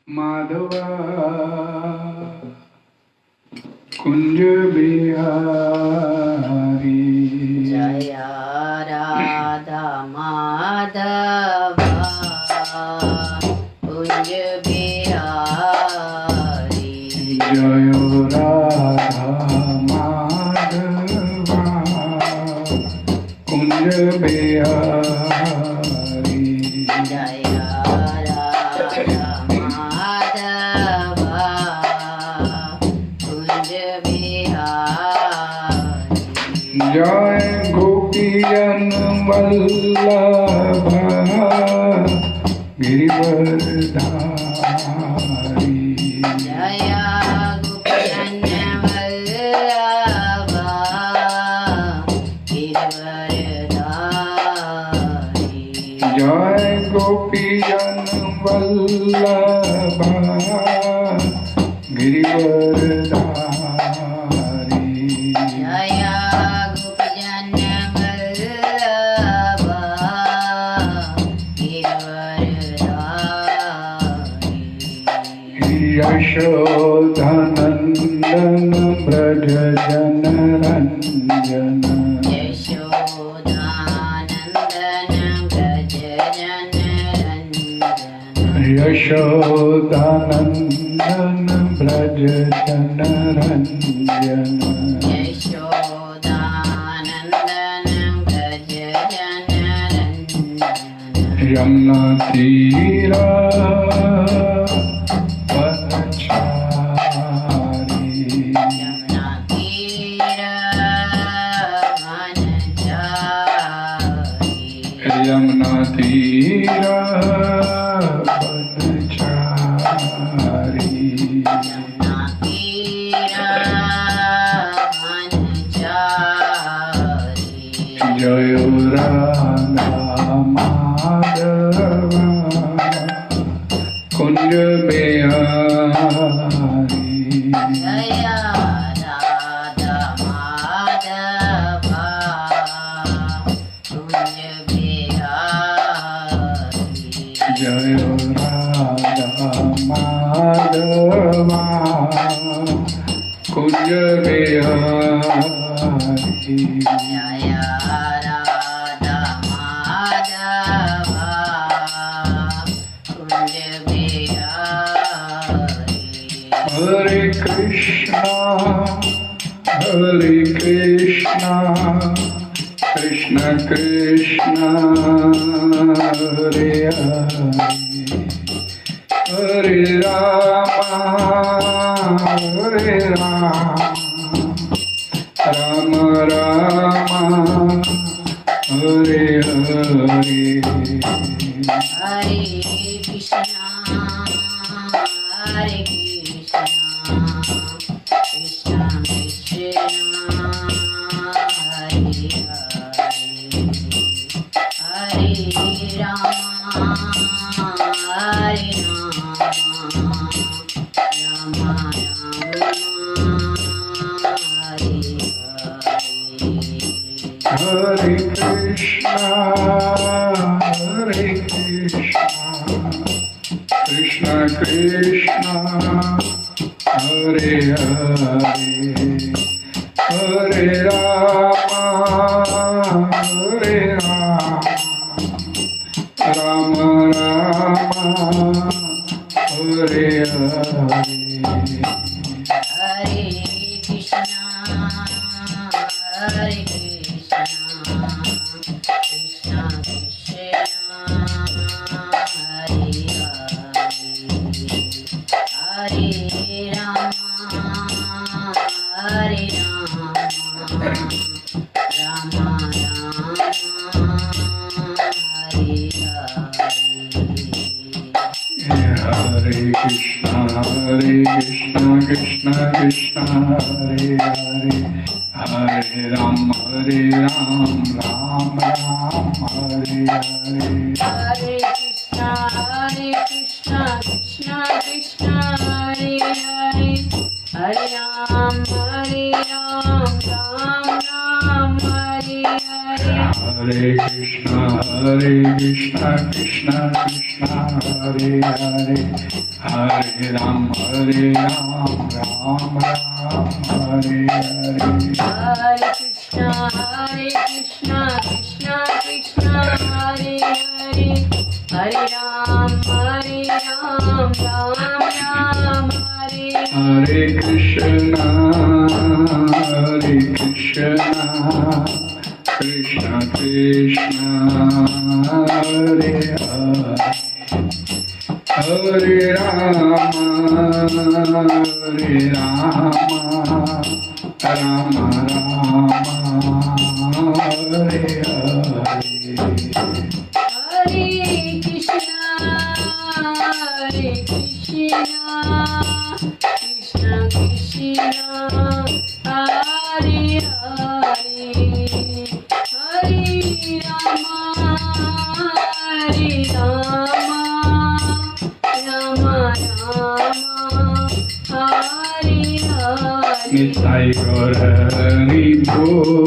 माधवा कुंज बिहारी। जय राधा माधवा कुंज बिहारी। जय राधा माधवा कुंज बिहारी। जय राधा माधवा कुंज बिहारी। जय गोपीजन वल्लभा गिरिवरधारी। जय गोपीजन वल्लभा गिरिवरधारी। जय गोपीजन वल्लभा गिरिवरधारी। जय गोपीजन वल्लभा गिरिवरधारी। यशोधनंदन ब्रज जनरंजन। यशोदानंदन ब्रज यशोदानंदन ब्रज जनरंजन। जनरंजन। यशोदानंदन ब्रज जनरंजन। यमुना तीरा वनचारी। यमुना तीर वनचारी। यमुना तीरा वनचारी। यमुना तीर वनचारी। जय राधा माधवा कुंज बिहारी। जय राधा माधवा कुंज बिहारी। जय राधा माधवा कुंज बिहारी। जय राधा माधवा कुंज बिहारी। हरे कृष्णा कृष्ण कृष्ण हरे हरे। हरे राम राम राम हरे हरे। हरे कृष्णा कृष्ण कृष्ण हरे हरे। हरे राम राम हरे हरे। हरे कृष्णा कृष्ण कृष्ण हरे हरे। हरे राम राम राम हरे हरे। हरे कृष्णा कृष्ण कृष्ण हरे हरे। हरे राम राम हरे हरे। हरे कृष्ण कृष्ण कृष्ण हरे हरे। हरे राम राम राम हरे हरे। हरे कृष्ण कृष्ण कृष्ण हरे हरे। हरे राम राम राम हरे हरे। हरे Krishna Krishna Krishna Hare Hare. Hare Ram, Ram Ram, Hare Hare. Hare Krishna, Krishna Krishna, Hare Hare, Hare Ram, Ram Ram, Hare Hare Krishna, Krishna Krishna, Hare Hare. Hare Rama, Rama Rama, Hare Hare. Hare Krishna, Krishna Krishna, Hare Hare, Hare Rama, Rama Rama, Hare Hare. Nitai Gaur Hari Bol,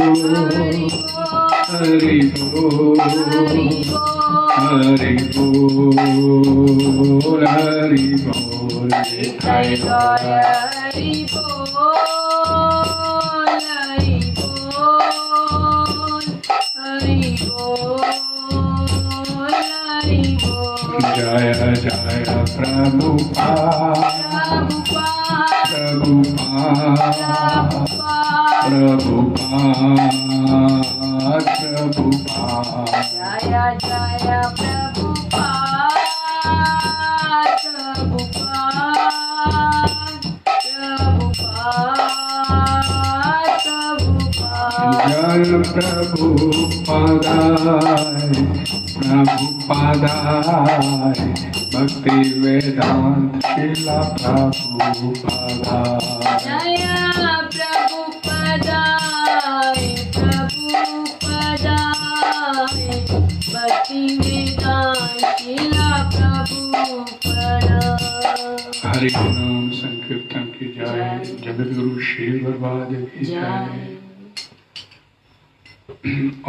Hari Bol, Hari Bol, Hari Bol. Nitai Gaur Hari Bol, Hari Bol, Hari Bol, Hari Bol. Jaya Jaya Prabhupada, Prabhupada. Jaya Jaya Jai Prabhupada, Prabhupada, Bhakti Vedanta Srila Prabhupada. Jaya Prabhupada, Prabhupada, Bhakti Vedanta Srila Prabhupada. Hari नाम संकीर्तन की जय, जगत गुरु श्री बर्बाद की जय।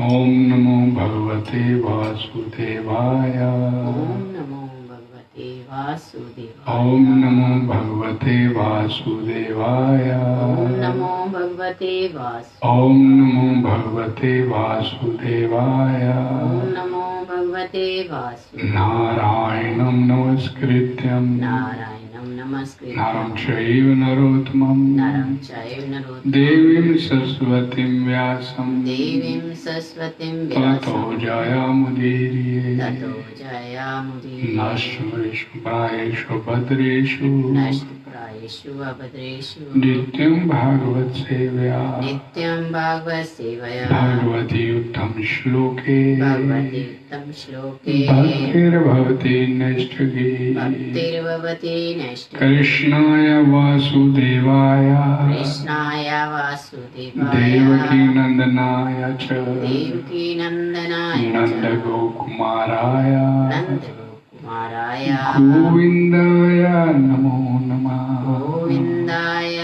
ओम नमो भगवते वासुदेवाय। ओम नमो भगवते वासुदेवाय। ओम नमो भगवते वासुदेवाय। ओम नमो भगवते वासुदेवाय। ओम नमो भगवते वासुदेवाय। ओम नमो भगवते वासुदेवाय। नारायणं नमस्कृत्यं नारायणं नमस्कृत्य नरं चैव नरोत्तमं नरं चैव नरोत्तमं देवीं सरस्वतीं व्यासं देवीं सरस्वतीं ततो व्यासं जयामुदीरये। ततो जयामुदीरये। नश्वरेषु प्रायेषु भद्रेषु नष्टप्रायेषु अभद्रेषु नित्यं भागवत सेवया नित्यं भागवत सेवया भगवती उत्तम श्लोके भगवति उत्तम श्लोके भक्तिर्भवति नैष्ठिकी। भक्तिर्भवति नैष्ठिकी। कृष्णाय वासुदेवाय कृष्णाय वासुदेवाय देवकी नंदनाय च देवकी नंदनाय नंद गोकुमाराय नंदगोकुमाराय गोविंदाय नमो नमः। गोविंदाय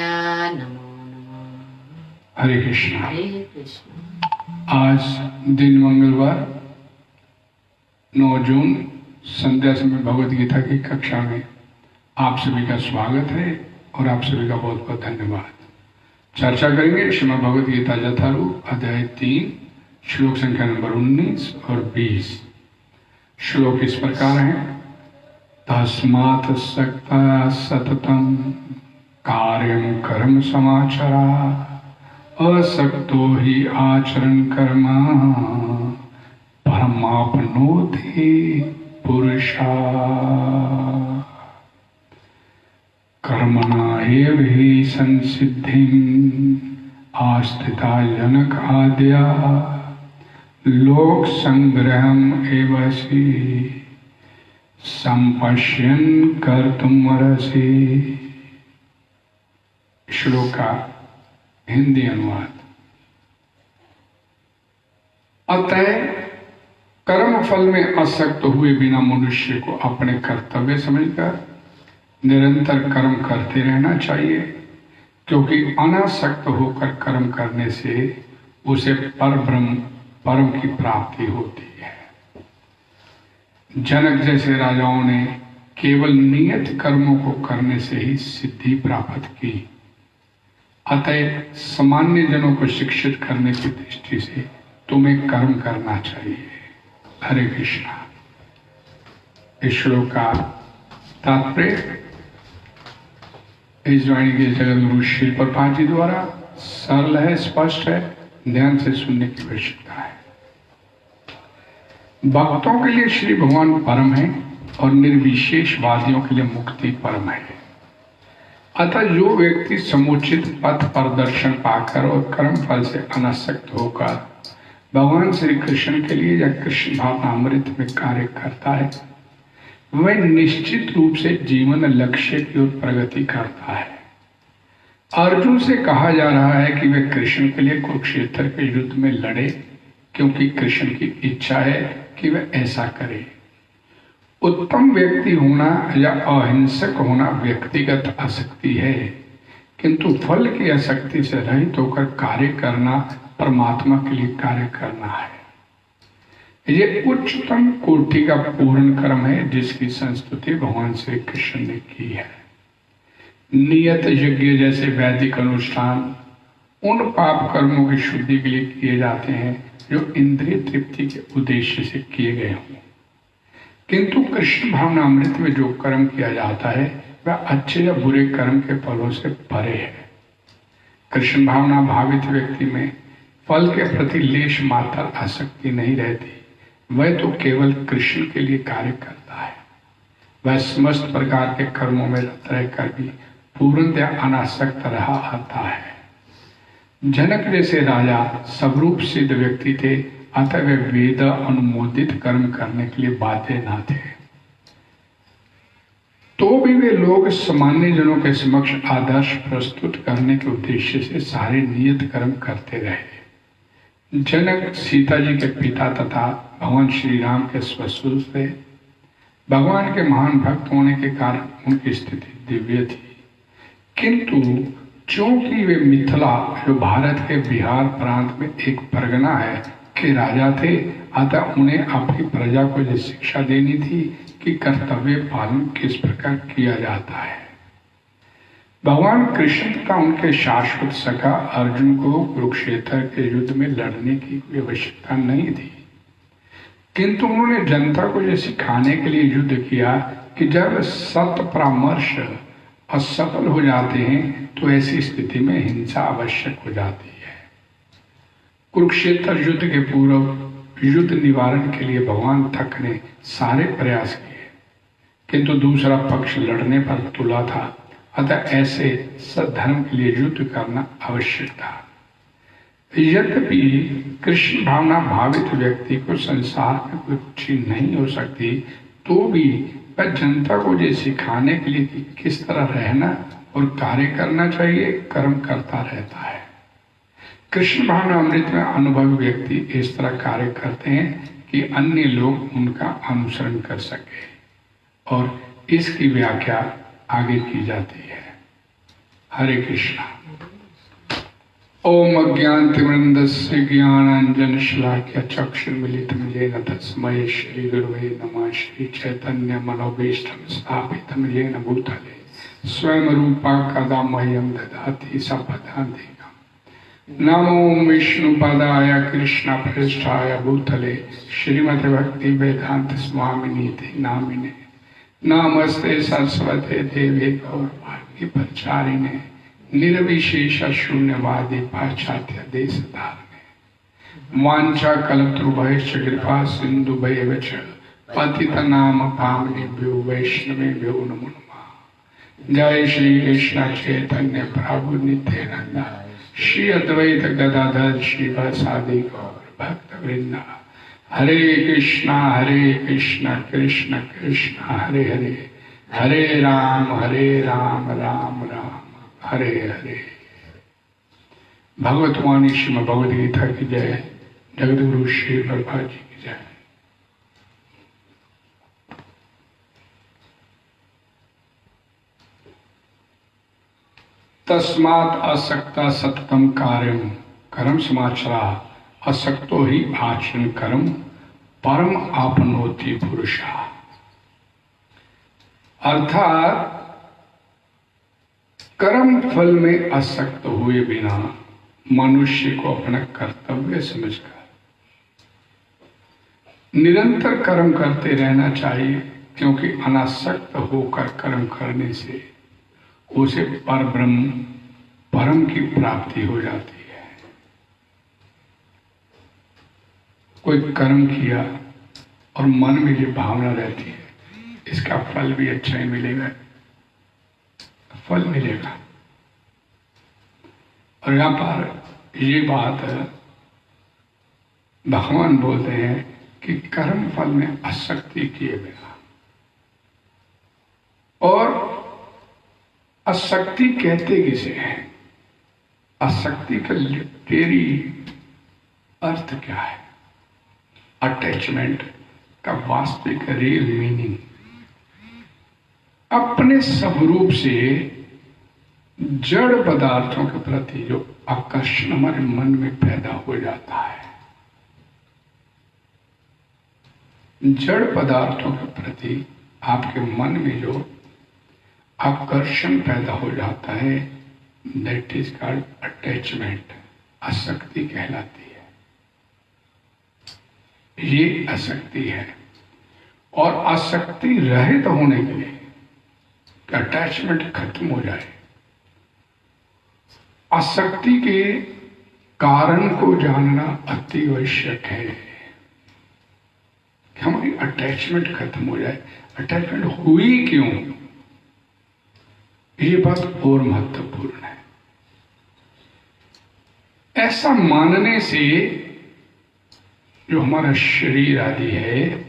नमो नमः। हरे कृष्ण। हरे कृष्ण। आज दिन मंगलवार 9 जून संध्या समय भगवत गीता की कक्षा में आप सभी का स्वागत है और आप सभी का बहुत बहुत धन्यवाद। चर्चा करेंगे श्रीमद् भगवत गीता यथारूप अध्याय 3 श्लोक संख्या नंबर 19 और 20। श्लोक इस प्रकार है। तस्मात् सक्ता सततं कार्यं कर्म समाचरा असक्तो हि आचरण कर्म परमाप्नोति पुरुषा। कर्मणा एव हि संसिद्धिम् आस्थिता जनक आद्या लोक संग्रहम् एवसि संपश्यन् कर्तुमर्हसि। श्लोक का हिंदी अनुवाद। अतः कर्म फल में आसक्त हुए बिना मनुष्य को अपने कर्तव्य समझकर निरंतर कर्म करते रहना चाहिए, क्योंकि अनासक्त होकर कर्म करने से उसे परम की प्राप्ति होती है। जनक जैसे राजाओं ने केवल नियत कर्मों को करने से ही सिद्धि प्राप्त की। अतः सामान्य जनों को शिक्षित करने की दृष्टि से तुम्हें कर्म करना चाहिए। हरे कृष्णा। इस श्लोक का तात्पर्य इस वाणी के जगत गुरु श्री प्रभुपाद जी द्वारा सरल है, स्पष्ट है, ध्यान से सुनने की आवश्यकता है। भक्तों के लिए श्री भगवान परम है और निर्विशेषवादियों के लिए मुक्ति परम है। अतः जो व्यक्ति समुचित पथ प्रदर्शन पाकर और कर्म फल से अनासक्त होकर भगवान श्री कृष्ण के लिए या कृष्ण भावनामृत में कार्य करता है, वह निश्चित रूप से जीवन लक्ष्य की ओर प्रगति करता है। अर्जुन से कहा जा रहा है कि वह कृष्ण के लिए कुरुक्षेत्र के युद्ध में लड़े, क्योंकि कृष्ण की इच्छा है कि वह ऐसा करे। उत्तम व्यक्ति होना या अहिंसक होना व्यक्तिगत आसक्ति है, किंतु फल की आसक्ति से रहित होकर कार्य करना परमात्मा के लिए कार्य करना है। ये उच्चतम कोटि का पूर्ण कर्म है जिसकी संस्तुति भगवान श्री कृष्ण ने की है। नियत यज्ञ जैसे वैदिक अनुष्ठान उन पाप कर्मों की शुद्धि के लिए किए जाते हैं जो इंद्रिय तृप्ति के उद्देश्य से किए गए हों, किंतु कृष्ण भावनामृत में जो कर्म किया जाता है वह अच्छे या बुरे कर्म के फलों से परे है। कृष्ण भावना भावित व्यक्ति में फल के प्रति लेश मात्र आसक्ति नहीं रहती, वह तो केवल कृष्ण के लिए कार्य करता है। वह समस्त प्रकार के कर्मों में रत रहकर भी पूर्णतया अनासक्त रहा आता है। जनक जैसे राजा स्वरूप सिद्ध व्यक्ति थे, अतः वे वेद अनुमोदित कर्म करने के लिए बाध्य न थे। तो भी वे लोग सामान्य जनों के समक्ष आदर्श प्रस्तुत करने के उद्देश्य से सारे नियत कर्म करते रहे। जनक सीता जी के पिता तथा भगवान श्री राम के ससुर थे। भगवान के महान भक्त होने के कारण उनकी स्थिति दिव्य थी, किंतु चूंकि वे मिथिला जो भारत के बिहार प्रांत में एक परगना है के राजा थे, अतः उन्हें अपनी प्रजा को यह शिक्षा देनी थी कि कर्तव्य पालन किस प्रकार किया जाता है। भगवान कृष्ण तथा उनके शाश्वत सखा अर्जुन को कुरुक्षेत्र के युद्ध में लड़ने की कोई आवश्यकता नहीं थी, किंतु उन्होंने जनता को यह सिखाने के लिए युद्ध किया कि जब सत्य परामर्श असफल हो जाते हैं तो ऐसी स्थिति में हिंसा आवश्यक हो जाती है। कुरुक्षेत्र युद्ध के पूर्व युद्ध निवारण के लिए भगवान थक ने सारे प्रयास किए, किंतु दूसरा पक्ष लड़ने पर तुला था, अतः ऐसे सद्धर्म के लिए युद्ध करना आवश्यक था। यद्यपि कृष्ण भावना भावित व्यक्ति को संसार में कोई रुचि नहीं हो सकती, तो भी वह जनता को ये सिखाने के लिए कि किस तरह रहना और कार्य करना चाहिए, कर्म करता रहता है। कृष्ण भावना अमृत में अनुभवी व्यक्ति इस तरह कार्य करते हैं कि अन्य लोग उनका अनुसरण कर सके, और इसकी व्याख्या आगे की जाती है। हरे कृष्णा। ओम अज्ञानतिमिरन्दस्य ज्ञानाञ्जनशलाकया चक्षुर्मिलितं येन तस्मै श्रीगुरवे नमः। श्री चैतन्य मनोभीष्टं स्थापितं येन भूतले स्वयं रूपा कदा मह्यं ददाति सपदान्तिकम्। नमो विष्णुपदाय कृष्णप्रेष्ठाय भूतले श्रीमते भक्ति वेदांत स्वामिनीति नामिने। नमस्ते सरस्वते देवे गौरवाणी प्रचारिणे निर्विशेष शून्यवादी पाश्चात्य देश धारणे। वांछा कल्पतरुभ्यश्च कृपा सिन्धुभ्येव च पतितनाम पावनेभ्यो वैष्णवेभ्यो नमो नमः। जय श्री कृष्ण चैतन्य प्रभु नित्यानंद श्री अद्वैत गदाधर श्रीवासादि गौर भक्तवृंद। हरे कृष्ण कृष्ण कृष्ण हरे हरे, हरे राम राम राम हरे हरे। भगवतवाणी श्रीमद् भगवद गीता की जय। जगतगुरु श्री प्रभुपाद जी की जय। तस्मात् असक्ता सततम कार्यम कर्म समाचरा असक्तो ही आचरण कर्म परम आपनोति पुरुषा। अर्थात कर्म फल में आसक्त हुए बिना मनुष्य को अपना कर्तव्य समझकर निरंतर कर्म करते रहना चाहिए, क्योंकि अनासक्त होकर कर्म करने से उसे परब्रह्म परम की प्राप्ति हो जाती है। कोई कर्म किया और मन में जो भावना रहती है इसका फल भी अच्छा ही मिलेगा, फल मिलेगा। और यहाँ पर ये बात भगवान बोलते हैं कि कर्म फल में आसक्ति किए बिना, और आसक्ति कहते किसे हैं? आसक्ति का लिटरेरी अर्थ क्या है? अटैचमेंट का वास्तविक रियल मीनिंग अपने स्वरूप से जड़ पदार्थों के प्रति जो आकर्षण हमारे मन में पैदा हो जाता है, जड़ पदार्थों के प्रति आपके मन में जो आकर्षण पैदा हो जाता है, दैट इज कॉल्ड अटैचमेंट, आसक्ति कहलाती है। ये आसक्ति है। और आसक्ति रहित होने के लिए, अटैचमेंट खत्म हो जाए, आसक्ति के कारण को जानना अति आवश्यक है कि हमारी अटैचमेंट खत्म हो जाए। अटैचमेंट हुई क्यों, ये बात और महत्वपूर्ण है। ऐसा मानने से जो हमारा शरीर आदि है,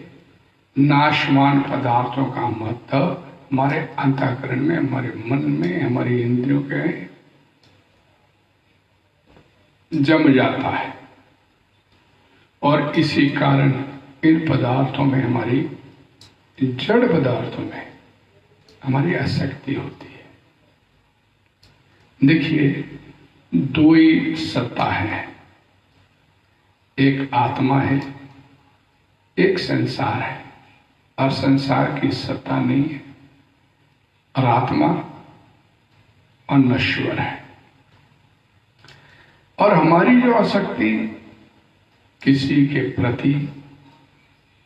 नाशवान पदार्थों का महत्व हमारे अंतःकरण में, हमारे मन में, हमारी इंद्रियों के जम जाता है, और इसी कारण इन पदार्थों में, हमारी जड़ पदार्थों में हमारी आसक्ति होती है। देखिए, दो ही सत्ता है, एक आत्मा है, एक संसार है। और संसार की सत्ता नहीं है, और आत्मा अनश्वर है। और हमारी जो आसक्ति किसी के प्रति,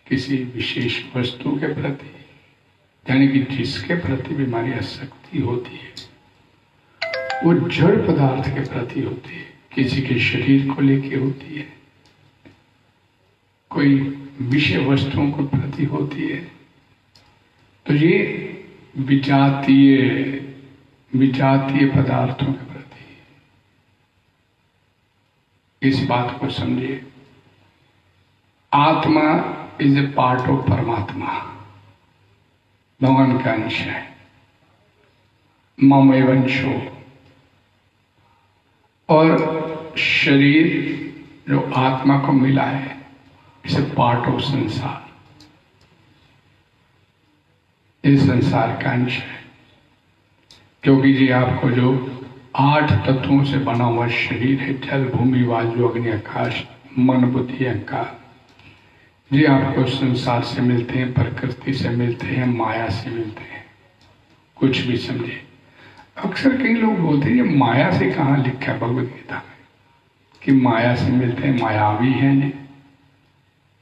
किसी विशेष वस्तु के प्रति, यानी कि जिसके प्रति भी हमारी आसक्ति होती है, वो जड़ पदार्थ के प्रति होती है, किसी के शरीर को लेके होती है, कोई विषय वस्तुओं के प्रति होती है। तो ये विजातीय पदार्थों के प्रति, इस बात को समझिए। आत्मा इज ए पार्ट ऑफ परमात्मा, भगवान का अंश है, ममैवंशो। और शरीर जो आत्मा को मिला है, इस ए पार्ट ऑफ संसार, इस संसार का अंश है। क्योंकि ये आपको जो 8 तत्वों से बना हुआ शरीर है, जल भूमि वायु अग्नि आकाश मन बुद्धि अहंकार, ये आपको संसार से मिलते हैं, प्रकृति से मिलते हैं, माया से मिलते हैं। कुछ भी समझे। अक्सर कई लोग बोलते हैं ये माया से कहाँ लिखा है भगवद गीता में कि माया से मिलते हैं, मायावी है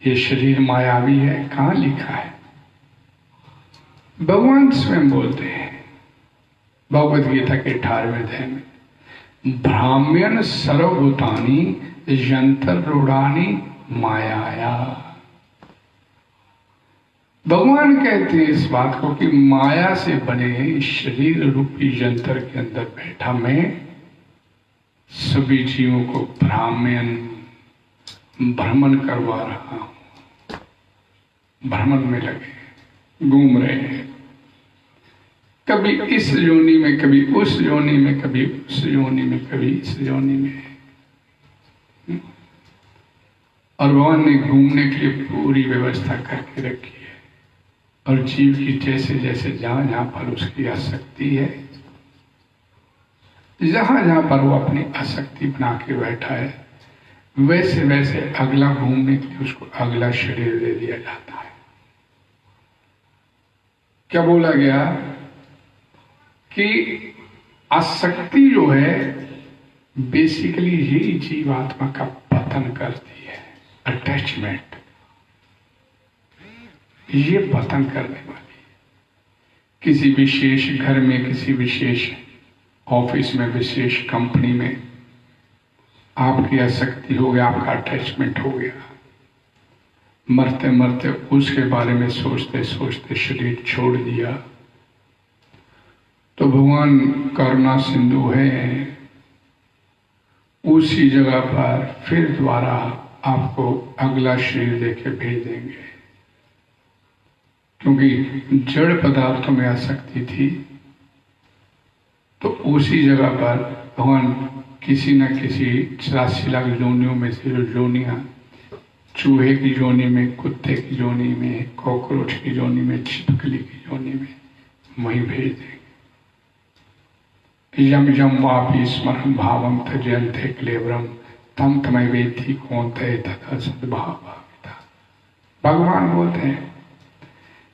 ये शरीर मायावी है, कहाँ लिखा है? भगवान स्वयं बोलते हैं भगवद गीता के 18वें अध्याय में, भ्राम्यन सर्वभूतानि यंत्र रूढ़ानि मायाया। भगवान कहते हैं इस बात को कि माया से बने शरीर रूपी यंत्र के अंदर बैठा मैं सभी जीवों को भ्रमण करवा रहा हूं। भ्रमण में लगे, घूम रहे हैं, कभी इस योनि में, कभी उस योनि में, कभी उस योनि में, कभी इस योनि में। और भगवान ने घूमने के लिए पूरी व्यवस्था करके रखी है। और जीव की जैसे जैसे जहां जहां पर उसकी आसक्ति है, जहां जहां पर वो अपनी आसक्ति बना के बैठा है, वैसे वैसे अगला घूमने के लिए उसको अगला शरीर दे दिया जाता है। क्या बोला गया कि आसक्ति जो है बेसिकली यही जीवात्मा का पतन करती है। अटैचमेंट ये पतन करने वाली है। किसी विशेष घर में, किसी विशेष ऑफिस में, विशेष कंपनी में आपकी आसक्ति हो गया, आपका अटैचमेंट हो गया, मरते मरते उसके बारे में सोचते सोचते शरीर छोड़ दिया, तो भगवान करुणा सिंधु है, उसी जगह पर फिर दोबारा आपको अगला शरीर देके भेज देंगे। क्योंकि जड़ पदार्थों में आसक्ति थी, तो उसी जगह पर भगवान किसी न किसी 84 लाख योनियों में से जो योनियां, चूहे की योनि में, कुत्ते की योनि में, कॉकरोच की योनि में, छिपकली की योनि में, वहीं भेज देंगे। यम यम वापी स्मरण भावम त्यजन्ते क्लेवरम तम तमय वेत्ति कौन्तेय तथा सद्भाव। भगवान बोलते हैं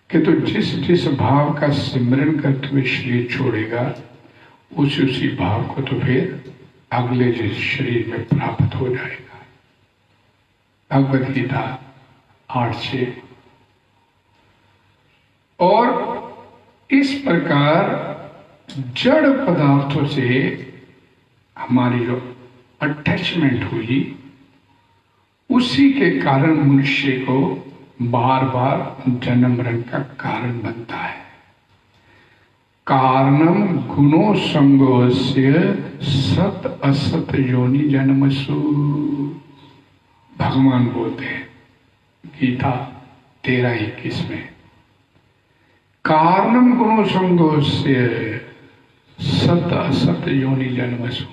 कि तो जिस जिस भाव का सिमरन करते हुए शरीर छोड़ेगा, उसी भाव को तो फिर अगले जिस शरीर में प्राप्त हो जाएगा। भगवद गीता 8:6। और इस प्रकार जड़ पदार्थों से हमारी जो अटैचमेंट हुई, उसी के कारण मनुष्य को बार बार जन्म मरण का कारण बनता है। कारणम गुणो संगोस्य सत असत योनि जन्मसु। भगवान बोलते हैं गीता 13:21 में, कारणम गुणो संगोस्य सत असत योनि जन्मसु।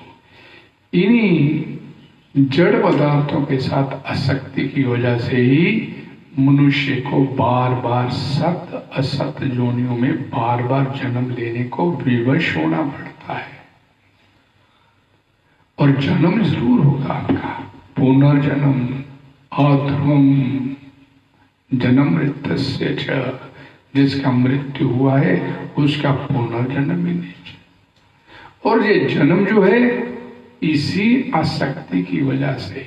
इन्हीं जड़ पदार्थों के साथ आसक्ति की वजह से ही मनुष्य को बार बार सत असत योनियों में बार बार जन्म लेने को विवश होना पड़ता है। और जन्म जरूर होगा आपका, पुनर्जन्म अध्रुवम जन्म मृत्युस्य च। जिसका मृत्यु हुआ है उसका पुनर्जन्म ही नहीं। और ये जन्म जो है इसी आसक्ति की वजह से,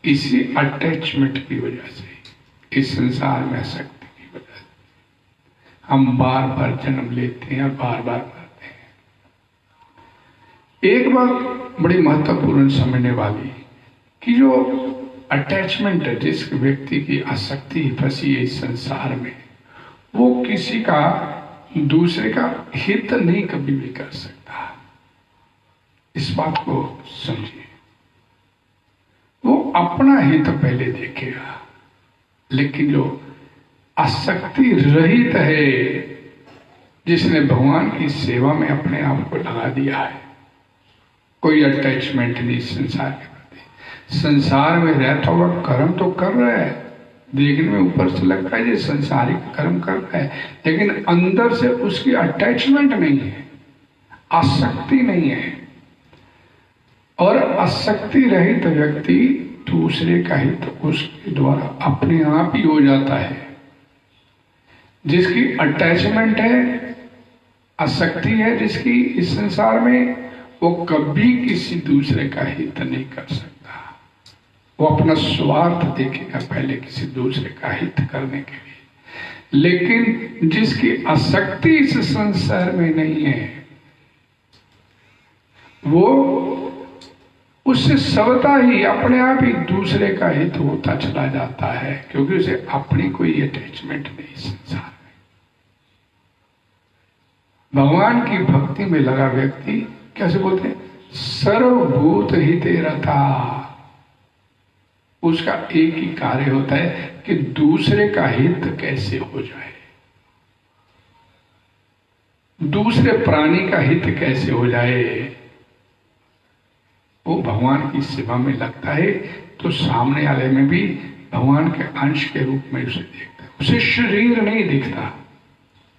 इसी अटैचमेंट की वजह से, इस संसार में आसक्ति की वजह से हम बार बार जन्म लेते हैं और बार बार मरते हैं। एक बात बड़ी महत्वपूर्ण समझने वाली कि जो अटैचमेंट है, जिस व्यक्ति की आसक्ति फंसी है इस संसार में, वो किसी का, दूसरे का हित नहीं कभी भी कर सकता। इस बात को समझिए। वो अपना हित पहले देखेगा, लेकिन जो आसक्ति रहित है, जिसने भगवान की सेवा में अपने आप को लगा दिया है, कोई अटैचमेंट नहीं संसार के प्रति, संसार में रहता हुआ कर्म तो कर रहा है, देखने में ऊपर से लगता है ये संसारिक कर्म कर रहा है, लेकिन अंदर से उसकी अटैचमेंट नहीं है, आसक्ति नहीं है। और आसक्ति रहित व्यक्ति दूसरे का हित उसके द्वारा अपने आप ही हो जाता है। जिसकी अटैचमेंट है, आसक्ति है जिसकी इस संसार में, वो कभी किसी दूसरे का हित नहीं कर सकता। वो अपना स्वार्थ देखेगा पहले किसी दूसरे का हित करने के लिए। लेकिन जिसकी आसक्ति इस संसार में नहीं है, वो उससे सबता ही अपने आप ही दूसरे का हित होता चला जाता है, क्योंकि उसे अपनी कोई अटैचमेंट नहीं संसार में। भगवान की भक्ति में लगा व्यक्ति कैसे बोलते हैं, सर्वभूत हिते रता। उसका एक ही कार्य होता है कि दूसरे का हित कैसे हो जाए, दूसरे प्राणी का हित कैसे हो जाए। वो भगवान की सेवा में लगता है तो सामने वाले में भी भगवान के अंश के रूप में उसे देखता है। उसे शरीर नहीं दिखता।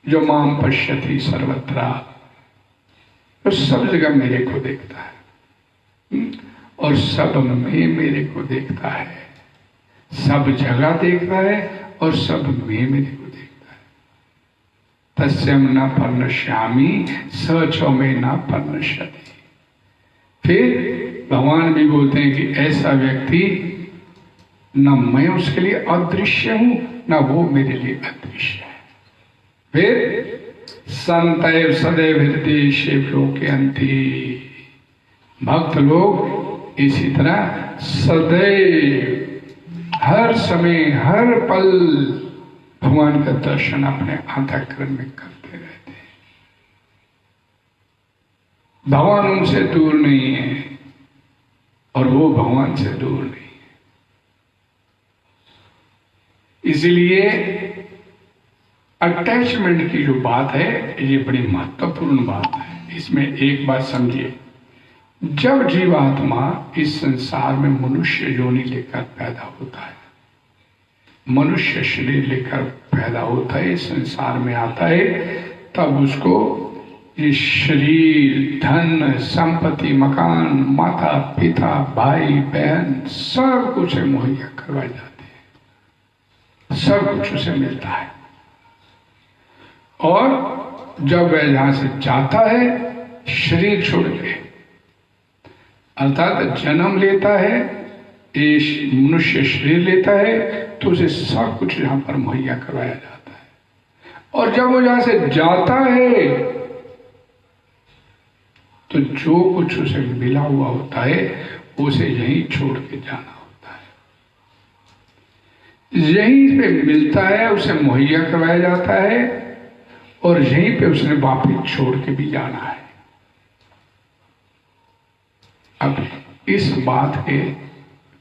जो माम पश्यति सर्वत्र, तो सब जगह मेरे को देखता है और सब में मेरे को देखता है, सब जगह देखता है और सब में मेरे को देखता है। तस्यम न पर्णश्यामी स च में न पर्णश्यति। फिर भगवान भी बोलते हैं कि ऐसा व्यक्ति न मैं उसके लिए अदृश्य हूं न वो मेरे लिए अदृश्य है। फिर संतैव सदैव हृदय शिवों के अंति, भक्त लोग इसी तरह सदैव हर समय हर पल भगवान का दर्शन अपने अंतःकरण में करते रहते हैं। भगवान उनसे दूर नहीं है और वो भगवान से दूर नहीं है। इसलिए अटैचमेंट की जो बात है ये बड़ी महत्वपूर्ण बात है। इसमें एक बात समझिए, जब जीवात्मा इस संसार में मनुष्य योनि लेकर पैदा होता है, मनुष्य शरीर लेकर पैदा होता है, इस संसार में आता है, तब उसको ये शरीर, धन, संपत्ति, मकान, माता पिता, भाई बहन सब कुछ मुहैया करवाए जाते हैं, सब कुछ उसे मिलता है। और जब वह यहां से जाता है शरीर छोड़ के, अर्थात जन्म लेता है, ये मनुष्य शरीर लेता है, तो उसे सब कुछ यहां पर मुहैया करवाया जाता है। और जब वो यहां से जाता है तो जो कुछ उसे मिला हुआ होता है उसे यहीं छोड़ के जाना होता है। यहीं पे मिलता है, उसे मुहैया करवाया जाता है और यहीं पे उसने वापिस छोड़ के भी जाना है। अब इस बात के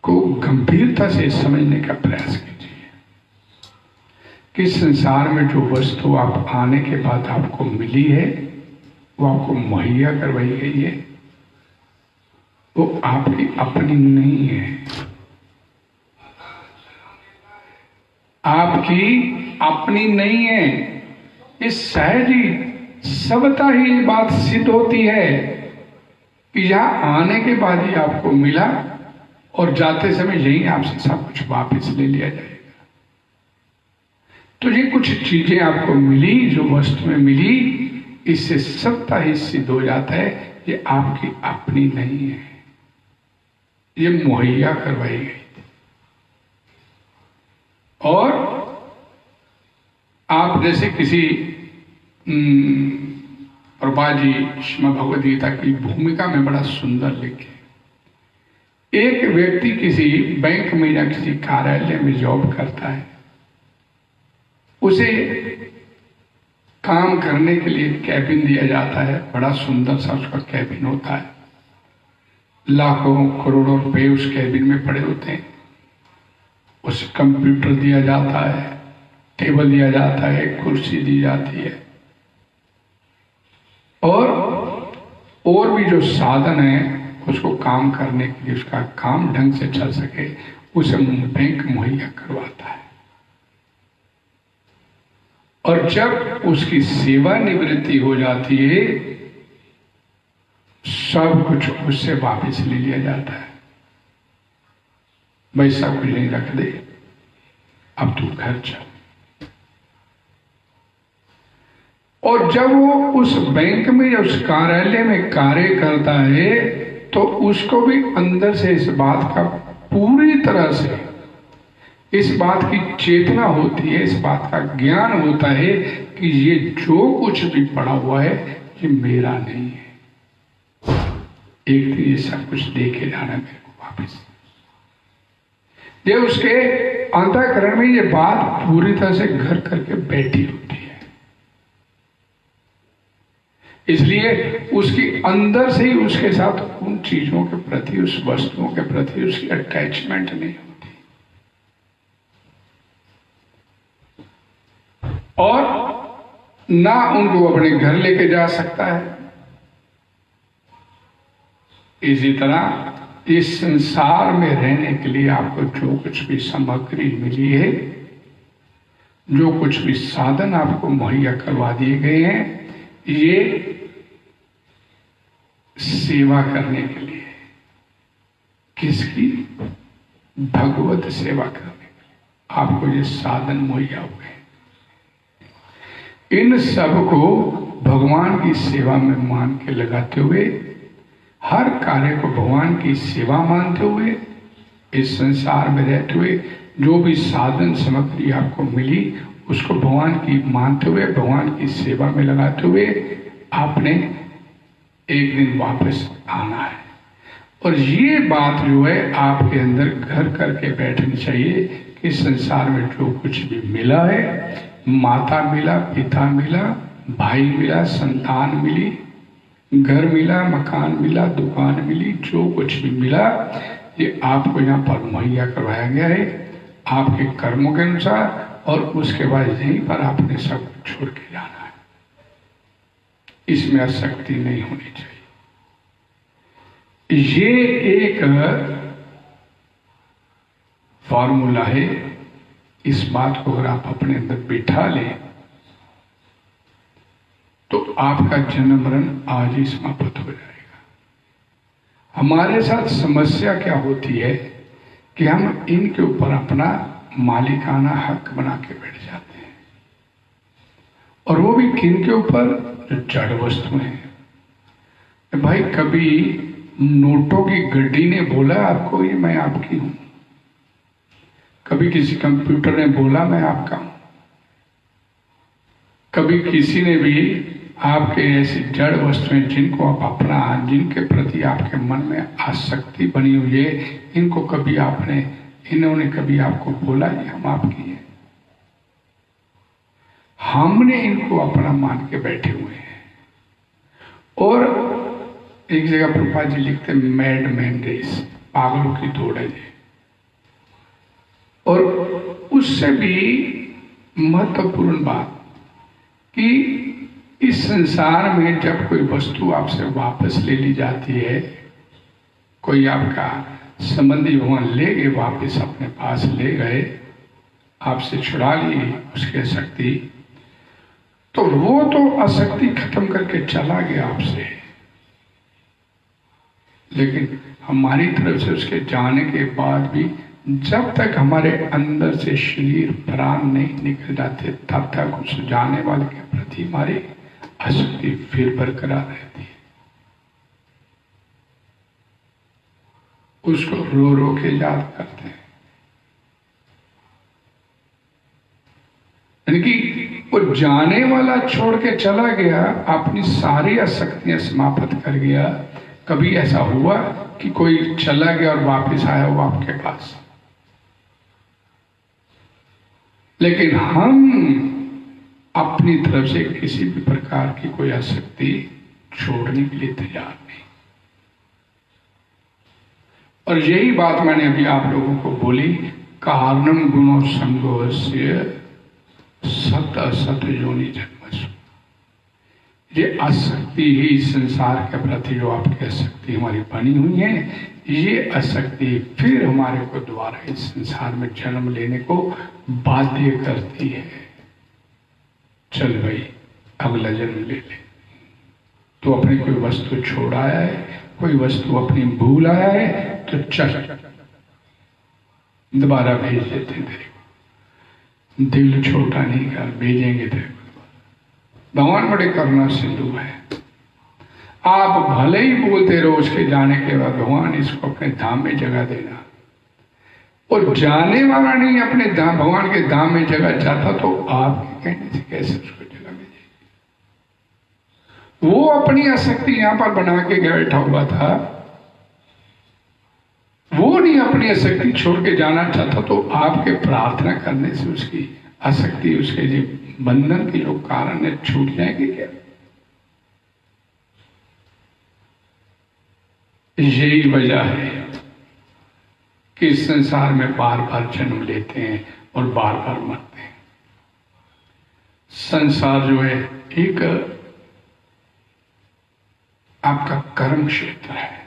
को गंभीरता से समझने का प्रयास कीजिए कि संसार में जो वस्तु आप आने के बाद आपको मिली है, वो आपको मुहैया करवाई गई है, वो आपकी अपनी नहीं है, आपकी अपनी नहीं है। इस सहज ही सबता ही ये बात सिद्ध होती है कि यहां आने के बाद ही आपको मिला और जाते समय यही आपसे सब कुछ वापस ले लिया जाएगा। तो ये कुछ चीजें आपको मिली, जो वस्तुएं मिली, इससे सत्ता ही सिद्ध हो जाता है ये आपकी अपनी नहीं है, ये मुहैया करवाई गई थी। और आप जैसे किसी प्रभुपाद जी श्रीमद् भगवद गीता की भूमिका में बड़ा सुंदर लिखे, एक व्यक्ति किसी बैंक में या किसी कार्यालय में जॉब करता है, उसे काम करने के लिए कैबिन दिया जाता है, बड़ा सुंदर सा उसका कैबिन होता है, लाखों करोड़ों रुपए उस कैबिन में पड़े होते हैं। उसे कंप्यूटर दिया जाता है, टेबल दिया जाता है, कुर्सी दी जाती है, और भी जो साधन है उसको काम करने के लिए, उसका काम ढंग से चल सके, उसे बैंक मुहैया करवाता है। और जब उसकी सेवा निवृत्ति हो जाती है, सब कुछ उससे वापस ले लिया जाता है। भाई सब कुछ नहीं रख दे, अब तू घर चल। और जब वो उस बैंक में या उस कार्यालय में कार्य करता है, तो उसको भी अंदर से इस बात का पूरी तरह से इस बात की चेतना होती है, इस बात का ज्ञान होता है कि ये जो कुछ भी पड़ा हुआ है ये मेरा नहीं है, एक दिन ये सब कुछ देके जाना मेरे को वापस। ये उसके अंतःकरण में ये बात पूरी तरह से घर करके बैठी होती है। इसलिए उसकी अंदर से ही उसके साथ उन चीजों के प्रति, उस वस्तुओं के प्रति उसकी अटैचमेंट नहीं होती, और ना उनको अपने घर लेके जा सकता है। इसी तरह इस संसार में रहने के लिए आपको जो कुछ भी सामग्री मिली है, जो कुछ भी साधन आपको मुहैया करवा दिए गए हैं, ये सेवा करने के लिए, किसकी? भगवत सेवा करने के लिए आपको ये साधन मुहैया हुए हैं। इन सब को भगवान की सेवा में मान के लगाते हुए, हर कार्य को भगवान की सेवा मानते हुए, इस संसार में रहते हुए जो भी साधन सामग्री आपको मिली उसको भगवान की मानते हुए, भगवान की सेवा में लगाते हुए आपने एक दिन वापस आना है। और ये बात जो है आपके अंदर घर करके बैठनी चाहिए कि संसार में जो कुछ भी मिला है, माता मिला, पिता मिला, भाई मिला, संतान मिली, घर मिला, मकान मिला, दुकान मिली, जो कुछ भी मिला ये आपको यहाँ पर मुहैया करवाया गया है आपके कर्मों के अनुसार, और उसके बाद यहीं पर आपने सब छोड़ के जाना है। इसमें आसक्ति नहीं होनी चाहिए। ये एक फॉर्मूला है। इस बात को अगर आप अपने अंदर बिठा लें तो आपका जन्म मरण आज ही समाप्त हो जाएगा। हमारे साथ समस्या क्या होती है कि हम इनके ऊपर अपना मालिकाना हक बना के बैठ जाते हैं, और वो भी किन के ऊपर? जो जड़ वस्तु हैं। भाई कभी नोटों की गड्डी ने बोला आपको ये मैं आपकी हूं, कभी किसी कंप्यूटर ने बोला मैं आपका हूं, कभी किसी ने भी आपके ऐसी जड़ वस्तुएं जिनको आप अपना, जिनके प्रति आपके मन में आसक्ति बनी हुई है, इनको कभी आपने, इन्होंने कभी आपको बोला ये हम आपकी हैं? हमने इनको अपना मान के बैठे हुए हैं। और एक जगह प्रभुपाद जी लिखते हैं मैड मैन रेस, पागलों की दौड़ है। और उससे भी महत्वपूर्ण बात कि इस संसार में जब कोई वस्तु आपसे वापस ले ली जाती है, कोई आपका संबंधी भगवान ले गए, वापस अपने पास ले गए, आपसे छुड़ा ली उसकी आसक्ति, तो वो तो आसक्ति खत्म करके चला गया आपसे, लेकिन हमारी तरफ से उसके जाने के बाद भी जब तक हमारे अंदर से शरीर प्राण नहीं निकल जाते तब तक उस जाने वाले के प्रति हमारी आसक्ति फिर बरकरार रहती है। उसको रो रो के याद करते हैं। यानी कि वो जाने वाला छोड़ के चला गया, अपनी सारी आसक्तियां समाप्त कर गया। कभी ऐसा हुआ कि कोई चला गया और वापस आया वो आपके पास? लेकिन हम अपनी तरफ से किसी भी प्रकार की कोई आसक्ति छोड़ने के लिए तैयार नहीं। और यही बात मैंने अभी आप लोगों को बोली, कारणम गुणो संगोस्य सत असत योनि जन्मसु। ये आसक्ति ही संसार के प्रति जो आपकी आसक्ति हमारी बनी हुई है, ये आसक्ति फिर हमारे को दोबारा इस संसार में जन्म लेने को बाध्य करती है। चल भाई अगला जन्म ले ले। तो अपनी कोई वस्तु छोड़ आया है, कोई वस्तु अपनी भूल आया है, तो चल दोबारा भेज देते हैं तेरे को। दिल छोटा नहीं कर, भेजेंगे तेरे को। भगवान बड़े करुणा सिंधु है। आप भले ही बोलते रहो उसके जाने के बाद भगवान इसको अपने धाम में जगह देना, और जाने वाला नहीं अपने धाम, भगवान के धाम में जगह चाहता तो आपके कहने से कैसे उसको जगह मिलेगी? वो अपनी आसक्ति यहां पर बना के बैठा हुआ था, वो नहीं अपनी आसक्ति छोड़ के जाना चाहता, तो आपके प्रार्थना करने से उसकी आसक्ति, उसके जो बंधन के जो कारण है छूट जाएंगे क्या? यही वजह है कि इस संसार में बार बार जन्म लेते हैं और बार बार मरते हैं। संसार जो है एक आपका कर्म क्षेत्र है।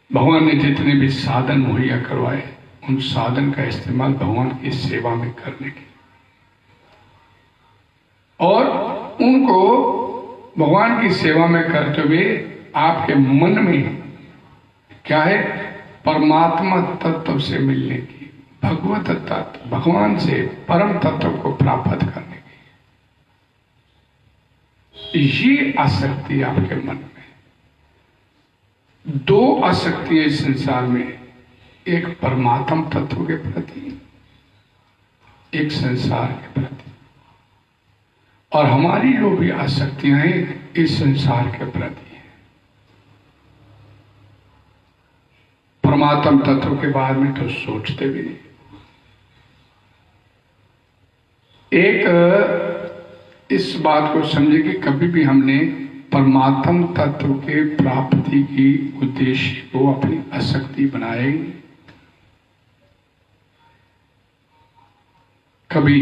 भगवान ने जितने भी साधन मुहैया करवाए, उन साधन का इस्तेमाल भगवान की सेवा में करने के, और उनको भगवान की सेवा में करते हुए आपके मन में क्या है? परमात्मा तत्व से मिलने की, भगवत तत्व, भगवान से परम तत्व को प्राप्त करने की ये आसक्ति आपके मन में, दो आसक्ति है इस संसार में, एक परमात्म तत्व के प्रति, एक संसार के प्रति। और हमारी जो भी आसक्तियां हैं इस संसार के प्रति है। परमात्म तत्व के बारे में तो सोचते भी नहीं। एक इस बात को समझे कि कभी भी हमने परमात्म तत्व के प्राप्ति की उद्देश्य को अपनी आसक्ति बनाए, कभी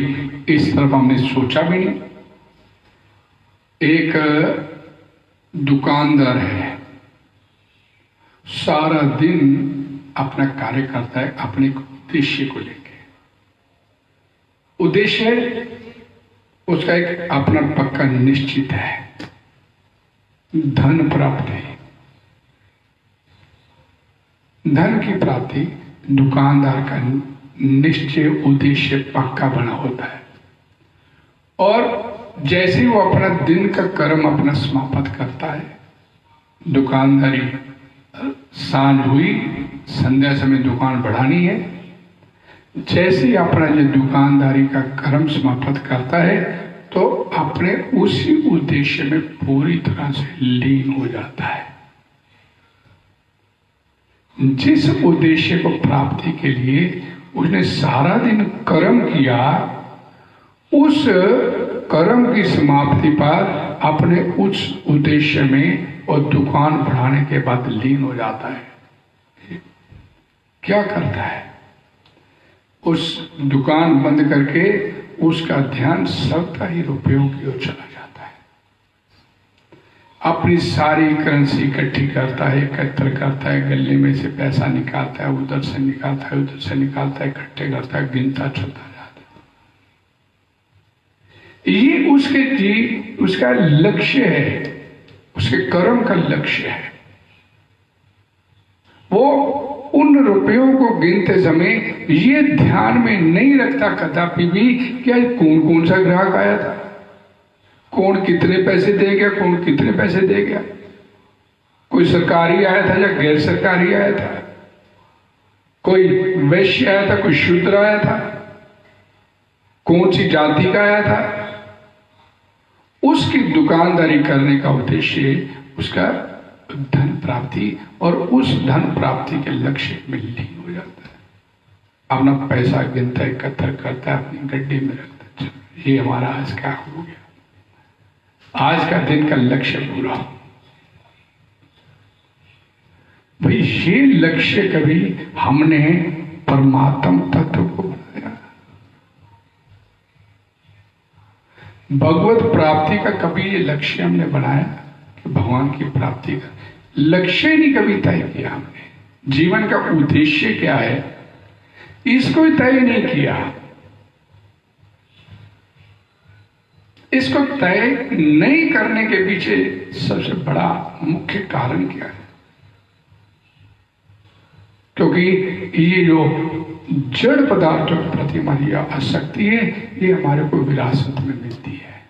इस तरफ हमने सोचा भी नहीं। एक दुकानदार है, सारा दिन अपना कार्य करता है अपने उद्देश्य को लेकर। उद्देश्य उसका एक अपना पक्का निश्चित है, धन प्राप्ति। धन की प्राप्ति दुकानदार का निश्चय उद्देश्य पक्का बना होता है। और जैसे वो अपना दिन का कर्म अपना समाप्त करता है, दुकानदारी सांझ हुई, संध्या समय दुकान बढ़ानी है, जैसे ही अपना ये दुकानदारी का कर्म समाप्त करता है तो अपने उसी उद्देश्य में पूरी तरह से लीन हो जाता है। जिस उद्देश्य को प्राप्ति के लिए उसने सारा दिन कर्म किया, उस कर्म की समाप्ति पर अपने उस उद्देश्य में और दुकान बढ़ाने के बाद लीन हो जाता है। क्या करता है? उस दुकान बंद करके उसका ध्यान सबका ही रुपयों की ओर चला जाता है। अपनी सारी करेंसी इकट्ठी करता है, एकत्र करता है, गले में से पैसा निकालता है, उधर से निकालता है, उधर से निकालता है, इकट्ठे करता है, गिनता चलता जाता है। ये उसका लक्ष्य है, उसके कर्म का लक्ष्य है। वो उन रुपयों को गिनते समय ये ध्यान में नहीं रखता कदापि भी कि कौन कौन सा ग्राहक आया था, कौन कितने पैसे दे गया, कौन कितने पैसे दे गया, कोई सरकारी आया था या गैर सरकारी आया था, कोई वैश्य आया था, कोई शूद्र आया था, कौन सी जाति का आया था। उसकी दुकानदारी करने का उद्देश्य उसका धन प्राप्ति और उस धन प्राप्ति के लक्ष्य में लीन हो जाता है। अपना पैसा गिनता, एकत्र करता है, अपनी गड्डी में रखता है। ये हमारा आज का हो गया, आज का दिन का लक्ष्य पूरा। भाई ये लक्ष्य कभी हमने परमात्म तत्व को बनाया, भगवत प्राप्ति का कभी ये लक्ष्य हमने बनाया कि भगवान की प्राप्ति का लक्ष्य नहीं कभी तय किया हमने। जीवन का उद्देश्य क्या है इसको तय नहीं किया। इसको तय नहीं करने के पीछे सबसे बड़ा मुख्य कारण क्या है? क्योंकि ये जो जड़ पदार्थों के प्रति हमारी आसक्ति है, ये हमारे को विरासत में मिलती है,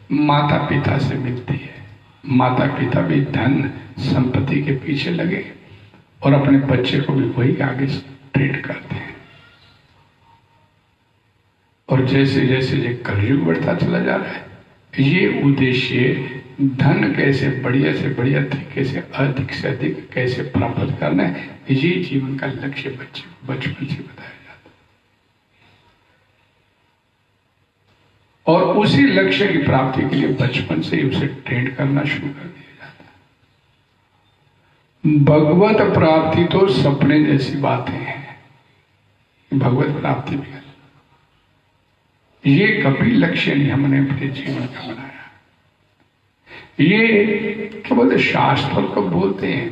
माता पिता से मिलती है। माता पिता भी धन संपत्ति के पीछे लगे और अपने बच्चे को भी वही आगे ट्रीट करते हैं। और जैसे जैसे ये कलयुग बढ़ता चला जा रहा है, ये उद्देश्य धन कैसे बढ़िया से बढ़िया तरीके से अधिक कैसे प्राप्त करना है, ये जीवन का लक्ष्य बचपन से बताया जाता है। और उसी लक्ष्य की प्राप्ति के लिए बचपन से ही उसे ट्रेन करना शुरू कर दिया जाता है। भगवत प्राप्ति तो सपने जैसी बातें हैं, भगवत प्राप्ति भी है, ये कभी लक्ष्य नहीं हमने अपने जीवन का बनाया। ये क्या बोलते, शास्त्र को बोलते हैं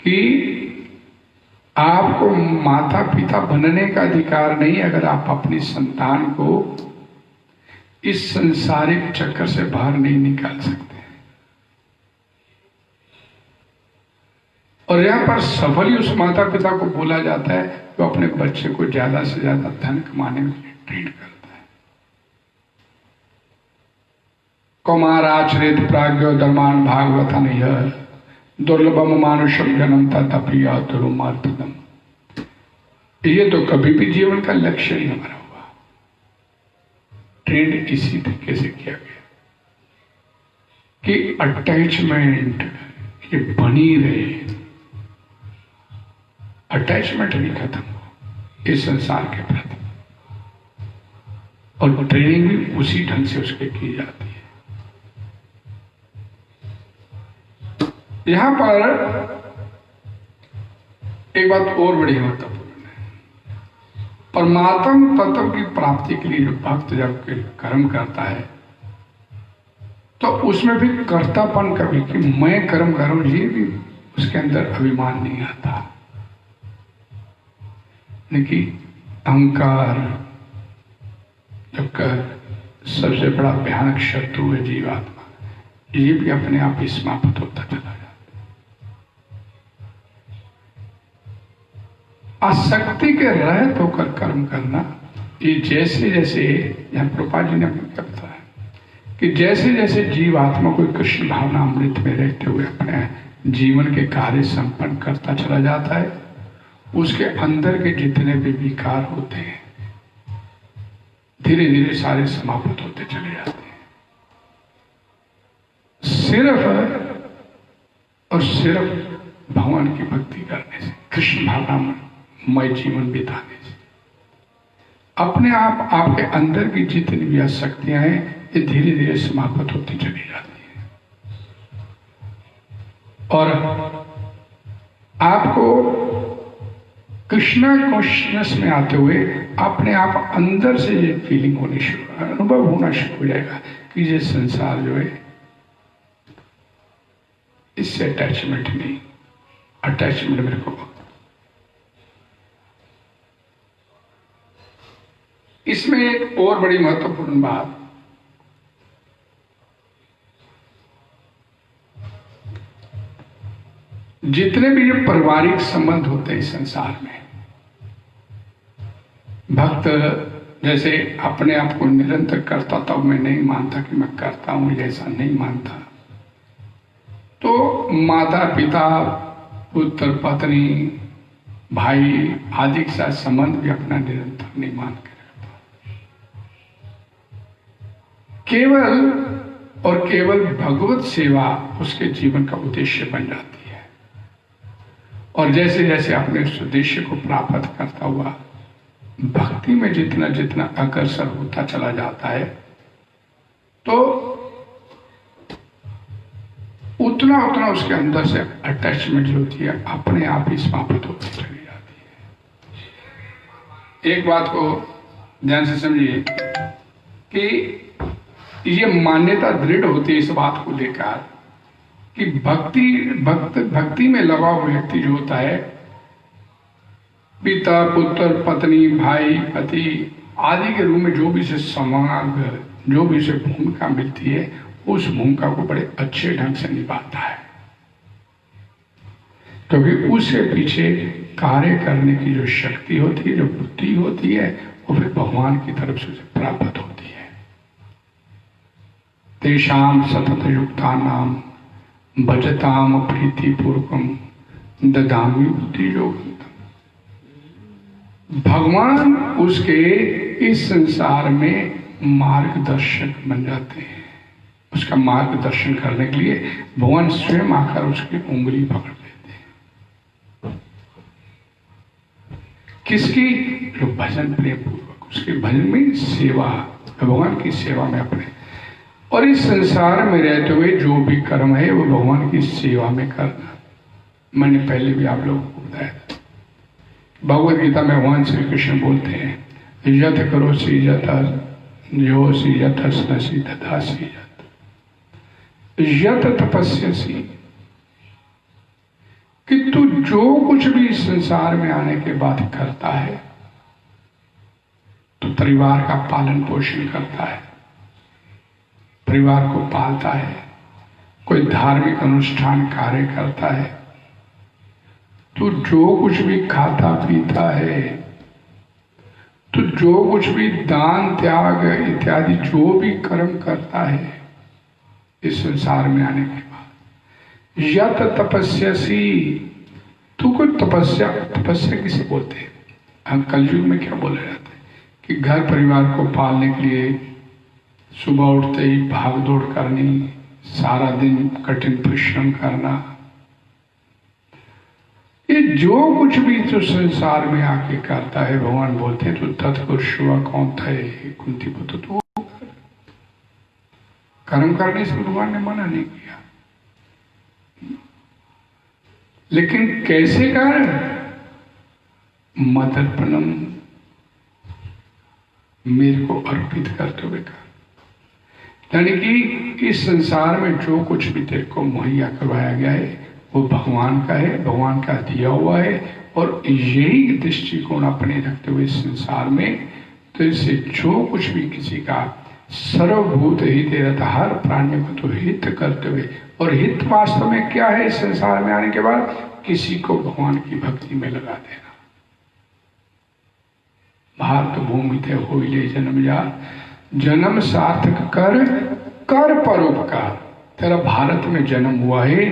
कि आपको माता पिता बनने का अधिकार नहीं अगर आप अपनी संतान को इस संसारिक चक्कर से बाहर नहीं निकाल सकते। और यहां पर सफल ही उस माता पिता को बोला जाता है जो अपने बच्चे को ज्यादा से ज्यादा धन कमाने में ट्रेन करता है। कौमाराचरित प्राज्ञो धर्मान भागवत नहीं दुर्लभम मानुषम जन्म तपिया दुरुमार्तदम। ये तो कभी भी जीवन का लक्ष्य नहीं हमारा हुआ। ट्रेंड इसी तरीके से किया गया कि अटैचमेंट ये बनी रहे, अटैचमेंट नहीं खत्म हो इस संसार के प्रति, और ट्रेनिंग भी उसी ढंग से उसके की जाती है। यहां पर एक बात और बड़ी महत्वपूर्ण है, परमात्म तत्व की प्राप्ति के लिए जो भक्त जब कर्म करता है तो उसमें भी कर्तापन कभी कि मैं कर्म करूं, ये भी उसके अंदर अभिमान नहीं आता। लेकिन अहंकार जब सबसे बड़ा भयानक शत्रु है जीवात्मा, ये भी अपने आप ही समाप्त होता चला जाता है। आसक्ति के रहित होकर कर्म करना, ये जैसे जैसे यहाँ प्रभुपाद जी ने अपने कहा है कि जैसे जैसे जीवात्मा को कृष्ण भावना अमृत में रहते हुए अपने जीवन के कार्य संपन्न करता चला जाता है, उसके अंदर के जितने भी विकार होते हैं धीरे धीरे सारे समाप्त होते चले जाते हैं। सिर्फ और सिर्फ भगवान की भक्ति करने से, कृष्ण भावनामय जीवन बिताने से अपने आप आपके अंदर की जितनी भी आसक्तियां हैं ये धीरे धीरे समाप्त होती चली जाती है, और आपको कृष्णा कॉन्शियसनेस में आते हुए अपने आप अंदर से ये फीलिंग होनी शुरू, अनुभव होना शुरू हो जाएगा कि ये संसार जो है इससे अटैचमेंट नहीं, अटैचमेंट मेरे को। इसमें एक और बड़ी महत्वपूर्ण बात, जितने भी ये पारिवारिक संबंध होते हैं इस संसार में, भक्त जैसे अपने आप को निरंतर करता था, मैं नहीं मानता कि मैं करता हूं, ऐसा नहीं मानता, तो माता पिता पुत्र पत्नी भाई आदि के साथ संबंध भी अपना निरंतर नहीं मान के रखता। केवल और केवल भगवत सेवा उसके जीवन का उद्देश्य बन जाती है, और जैसे जैसे अपने उस उद्देश्य को प्राप्त करता हुआ भक्ति में जितना जितना अग्रसर होता चला जाता है, तो उतना उतना उसके अंदर से अटैचमेंट जो होती है अपने आप ही समाप्त होती चली जाती है। एक बात को ध्यान से समझिए कि ये मान्यता दृढ़ होती है इस बात को लेकर कि भक्ति में लगा हुआ व्यक्ति जो होता है, पिता पुत्र पत्नी भाई पति आदि के रूप में जो भी से समाग, जो भी से भूमिका मिलती है, उस भूमिका को बड़े अच्छे ढंग से निभाता है, क्योंकि उसके पीछे कार्य करने की जो शक्ति होती है, जो बुद्धि होती है, वो फिर भगवान की तरफ से उसे प्राप्त होती है। तेषाम सतत युक्ता नाम भजताम प्रीति पूर्वकम ददामी बुद्धि योग। भगवान उसके इस संसार में मार्गदर्शक बन जाते हैं। उसका मार्गदर्शन करने के लिए भगवान स्वयं आकर उसकी उंगली पकड़ लेते हैं। किसकी? जो भजन प्रेम पूर्वक, उसके भजन में सेवा, भगवान की सेवा में अपने, और इस संसार में रहते हुए जो भी कर्म है वो भगवान की सेवा में करना। मैंने पहले भी आप लोगों को बताया था, भगवद गीता में भगवान श्री कृष्ण बोलते हैं, यत करो सी यथा जो सी यथसी तथा सी यत तपस्यसी, कि तू जो कुछ भी इस संसार में आने के बाद करता है, तो परिवार का पालन पोषण करता है, परिवार को पालता है, कोई धार्मिक अनुष्ठान कार्य करता है, तो जो कुछ भी खाता पीता है, तो जो कुछ भी दान त्याग इत्यादि जो भी कर्म करता है, इस संसार में आने के बाद। यत तपस्यासी, तू कोई तपस्या, तपस्या किसे बोलते हैं? हम कलयुग में क्या बोला जाता है कि घर परिवार को पालने के लिए सुबह उठते ही भाग दौड़ करनी, सारा दिन कठिन परिश्रम करना, ये जो कुछ भी तो संसार में आके करता है, भगवान बोलते हैं तो तत्पुरुष हुआ कौन था ये कुंती पुत्र, तो कर्म करने से भगवान ने मना नहीं किया, लेकिन कैसे कर? मदर्पणम, मेरे को अर्पित करते हुए कर। यानी कि इस संसार में जो कुछ भी तेरे को मुहैया करवाया गया है वो भगवान का है, भगवान का दिया हुआ है, और यही दृष्टिकोण अपने रखते हुए इस संसार में तो इससे जो कुछ भी किसी का सर्वभूत हित रहता, हर प्राणी को तो हित करते हुए, और हित वास्तव में क्या है? इस संसार में आने के बाद किसी को भगवान की भक्ति में लगा देना। भारत भूमि थे हो ले जन्म जा, जन्म सार्थक कर, कर परोपकार। तेरा भारत में जन्म हुआ है,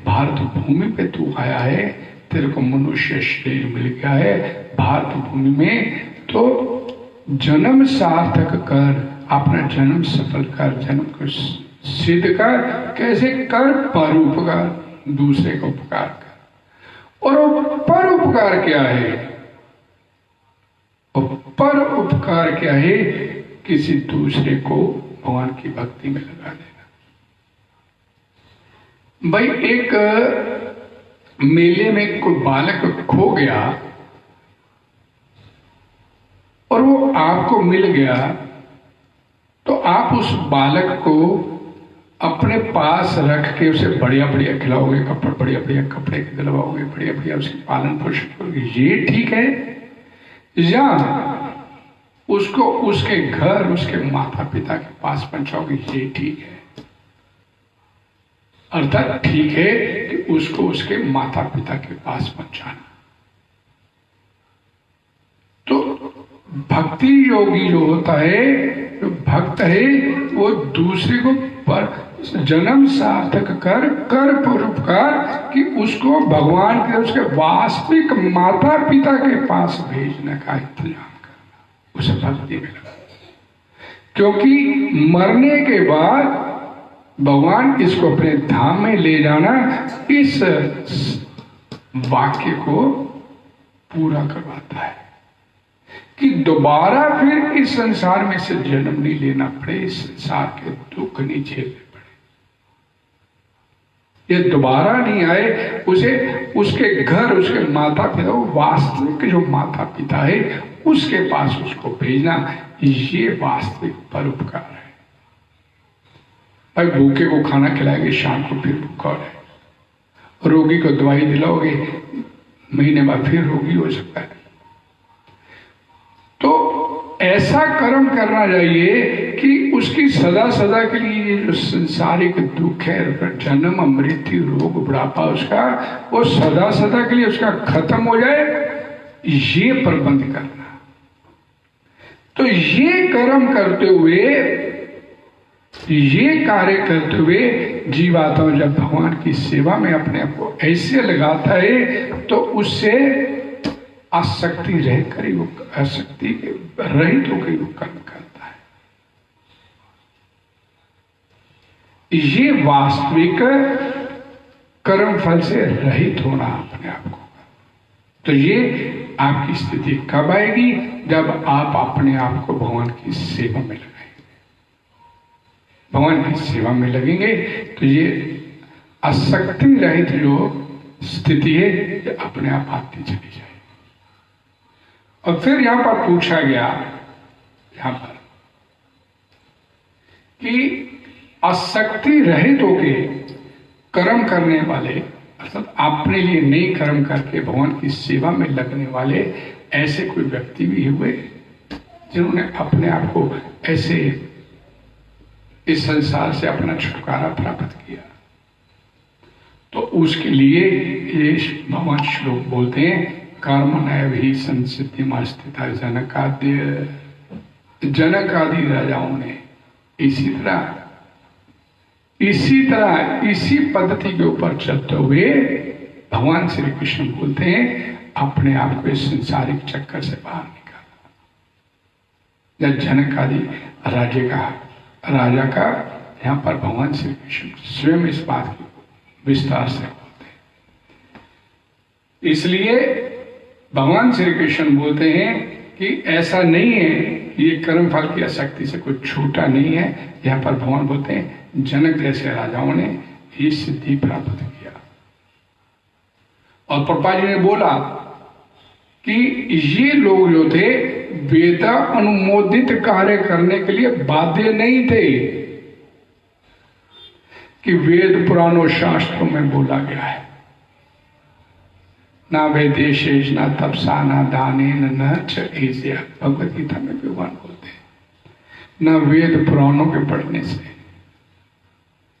भारत भूमि पे तू आया है, तेरे को मनुष्य शरीर मिल गया है भारत भूमि में, तो जन्म सार्थक कर, अपना जन्म सफल कर, जन्म को सिद्ध कर। कैसे कर? परोपकार, दूसरे का उपकार कर। और वो परोपकार क्या है? पर उपकार क्या है? किसी दूसरे को भगवान की भक्ति में लगा देना। भाई एक मेले में कोई बालक खो गया और वो आपको मिल गया, तो आप उस बालक को अपने पास रख के उसे बढ़िया बढ़िया खिलाओगे, बढ़िया बढ़िया कपड़े दिलवाओगे, बढ़िया बढ़िया उसकी पालन पोषण करोगे, ये ठीक है? या उसको उसके घर, उसके माता पिता के पास पहुंचाओगे, ये ठीक है? अर्थात ठीक है कि उसको उसके माता पिता के पास पहुंचाना। तो भक्ति योगी जो होता है, जो भक्त है, वो दूसरे को पर जन्म सार्थक कर, कर परोपकार, कि उसको भगवान के, उसके वास्तविक माता पिता के पास भेजने का इंतजाम करना, उसे भक्ति में लगा। क्योंकि मरने के बाद भगवान इसको अपने धाम में ले जाना, इस वाक्य को पूरा करवाता है कि दोबारा फिर इस संसार में से जन्म नहीं लेना पड़े, इस संसार के दुख नहीं झेलने पड़े, ये दोबारा नहीं आए। उसे उसके घर, उसके माता पिता, वास्तविक जो माता पिता है उसके पास उसको भेजना, ये वास्तविक परोपकार है। भाई भूखे को खाना खिलाएंगे, शाम को फिर भूखा है, रोगी को दवाई दिलाओगे, महीने बाद फिर रोगी हो सकता है। तो ऐसा कर्म करना चाहिए कि उसकी सदा सदा के लिए जो संसारिक दुख है, जन्म मृत्यु रोग बुढ़ापा, उसका वो सदा सदा के लिए उसका खत्म हो जाए, ये प्रबंध करना। तो ये कर्म करते हुए, ये कार्य करते हुए जीवात्मा जब भगवान की सेवा में अपने आप को ऐसे लगाता है, तो उससे आसक्ति रहकर ही वो, आसक्ति के रहित होकर वो कर्म करता है। ये वास्तविक कर्म फल से रहित होना अपने आप को। तो ये आपकी स्थिति कब आएगी? जब आप अपने आप को भगवान की सेवा में लगाएंगे। भगवान की सेवा में लगेंगे तो ये आसक्ति रहित जो स्थिति है ये अपने आप आती चली जाएगी। और फिर यहां पर पूछा गया, यहां पर कि आसक्ति रहित होके कर्म करने वाले, अर्थात अपने लिए नहीं कर्म करके भगवान की सेवा में लगने वाले ऐसे कोई व्यक्ति भी हुए जिन्होंने अपने आप को ऐसे इस संसार से अपना छुटकारा प्राप्त किया। तो उसके लिए ये भगवान श्लोक बोलते हैं, कर्म नैव ही संसिद्धि में स्थित जनक आदि राजाओं ने इसी तरह इसी तरह इसी पद्धति के ऊपर चलते हुए भगवान श्री कृष्ण बोलते हैं अपने आप को इस संसारिक चक्कर से बाहर निकाला। जब जनक आदि राजा का यहाँ पर भगवान श्री कृष्ण स्वयं इस बात की विस्तार से बोलते हैं। इसलिए भगवान श्री कृष्ण बोलते हैं कि ऐसा नहीं है, ये कर्म फल की आसक्ति से कोई छूटा नहीं है। यहाँ पर भगवान बोलते हैं जनक जैसे राजाओं ने ये सिद्धि प्राप्त किया। और प्रभुपाद जी ने बोला कि ये लोग जो थे वेद अनुमोदित कार्य करने के लिए बाध्य नहीं थे कि वेद पुराणों शास्त्रों में बोला गया है, ना वैदेशेष ना तपसा ना दाने न ऐसिया। भगवत गीता में भगवान बोलते हैं ना वेद पुराणों के पढ़ने से,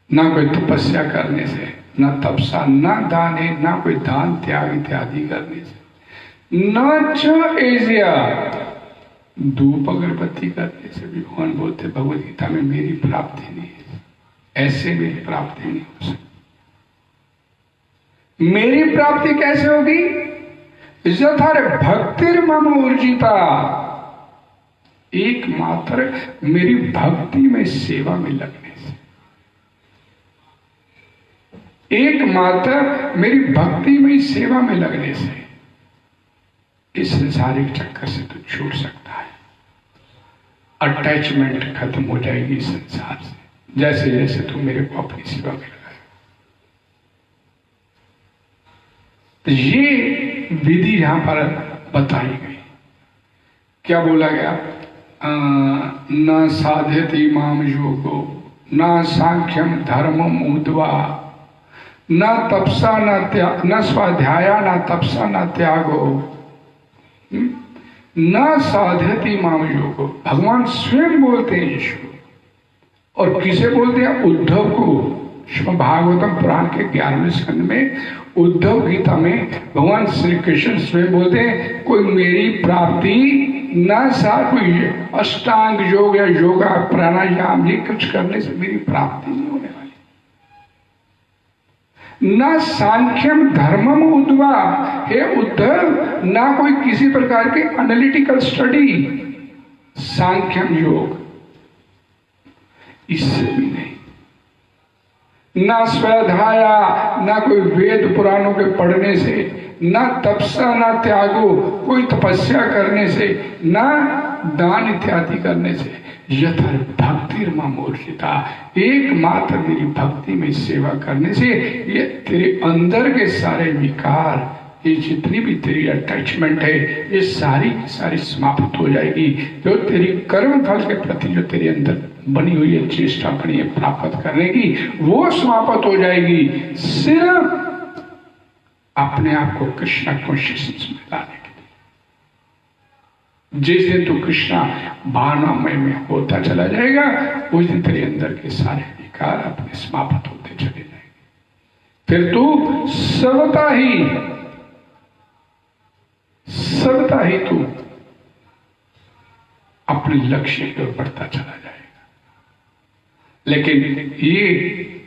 ना कोई तपस्या करने से, ना तपसा, ना दाने, ना कोई दान त्याग इत्यादि करने से, न ऐसिया धूप अगरबत्ती करने से भी भगवान बोलते भगवत गीता में मेरी प्राप्ति नहीं है, ऐसे मेरी प्राप्ति नहीं हो सकती। मेरी प्राप्ति कैसे होगी? यथारे भक्तिर मम ऊर्जिता, एकमात्र मेरी भक्ति में सेवा में लगने से, एकमात्र मेरी भक्ति में सेवा में लगने से इस संसारिक चक्कर से तो छूट सकता है। अटैचमेंट खत्म हो जाएगी संसार से, जैसे जैसे तुम मेरे को अपनी सेवा में लगाए। तो ये विधि यहां पर बताई गई। क्या बोला गया? न साध्यति माम योगो न सांख्यम धर्मम उद्वा न तपसा न स्वाध्याया न तपसा न त्यागो न साध्यति माम योगो। भगवान स्वयं बोलते हैं यीशु, और किसे बोलते हैं? उद्धव को। भागवतम पुराण के 11वें स्कंद में उद्धव गीता में भगवान श्री कृष्ण स्वयं बोलते हैं कोई मेरी प्राप्ति न सा कोई अष्टांग योग या योगा प्राणायाम ये कुछ करने से मेरी प्राप्ति नहीं होने वाली। न सांख्यम धर्मम उद्वा, हे उद्धव ना कोई किसी प्रकार की एनालिटिकल स्टडी, सांख्यम योग इससे भी नहीं, ना स्वाध्याया ना कोई वेद पुराणों के पढ़ने से, ना तपसा ना त्यागो कोई तपस्या करने से, ना दान इत्यादि करने से, यथा भक्तिर्मामूर्जिता एकमात्र मेरी भक्ति में सेवा करने से ये तेरे अंदर के सारे विकार, ये जितनी भी तेरी अटैचमेंट है ये सारी की सारी समाप्त हो जाएगी। जो तेरी कर्म फल के प्रति जो तेरे अंदर बनी हुई है चेष्टा बनी है प्राप्त करने की, वो समाप्त हो जाएगी सिर्फ अपने आप को कृष्णा कॉन्शियसनेस में लाने के लिए। जिस दिन तू कृष्णा भावनामय में होता चला जाएगा उस दिन तेरे अंदर के सारे विकार अपने समाप्त होते चले जाएंगे। फिर तू सबता ही तू अपने लक्ष्य की ओर बढ़ता चला जाएगा। लेकिन ये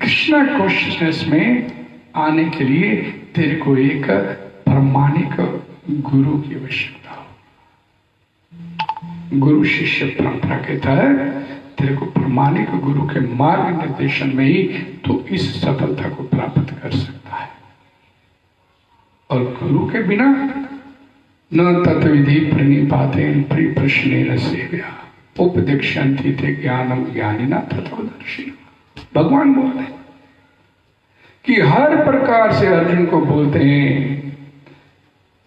कृष्णा कॉन्शियसनेस में आने के लिए तेरे को एक प्रामाणिक गुरु की आवश्यकता हो। गुरु शिष्य परंपरा के तहत तेरे को प्रामाणिक गुरु के मार्ग निर्देशन में ही तो इस सफलता को प्राप्त कर सकता है। और गुरु के बिना न तत्विधि प्रणिपातेन परिप्रश्नेन सेव्या उपदिक्षन्ति ते ज्ञानम ज्ञानिना तत्वदर्शी। भगवान बोलते हैं कि हर प्रकार से अर्जुन को बोलते हैं,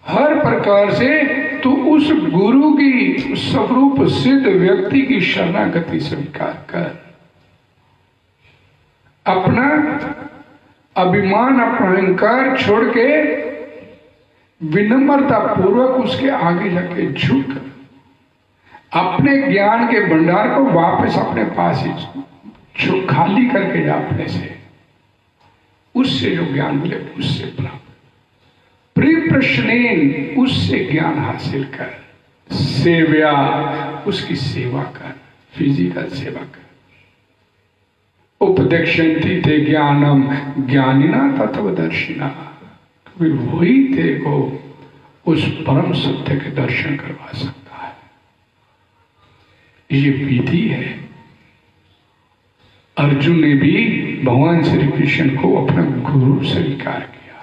हर प्रकार से तो उस गुरु की स्वरूप सिद्ध व्यक्ति की शरणागति स्वीकार कर, अपना अभिमान अपना अहंकार छोड़ के विनम्रता पूर्वक उसके आगे जाके झुक अपने ज्ञान के भंडार को वापस अपने पास ही खाली करके जा, अपने से उससे जो ज्ञान मिले उससे प्राप्त परिप्रश्नेन उससे ज्ञान हासिल कर, सेव्या उसकी सेवा कर, फिजिकल सेवा कर। उपदेक्षन्ति ते ज्ञानम ज्ञानिना तत्वदर्शिना। वही तेरे को उस परम सत्य के दर्शन करवा सकता है। ये विधि है। अर्जुन ने भी भगवान श्री कृष्ण को अपना गुरु स्वीकार किया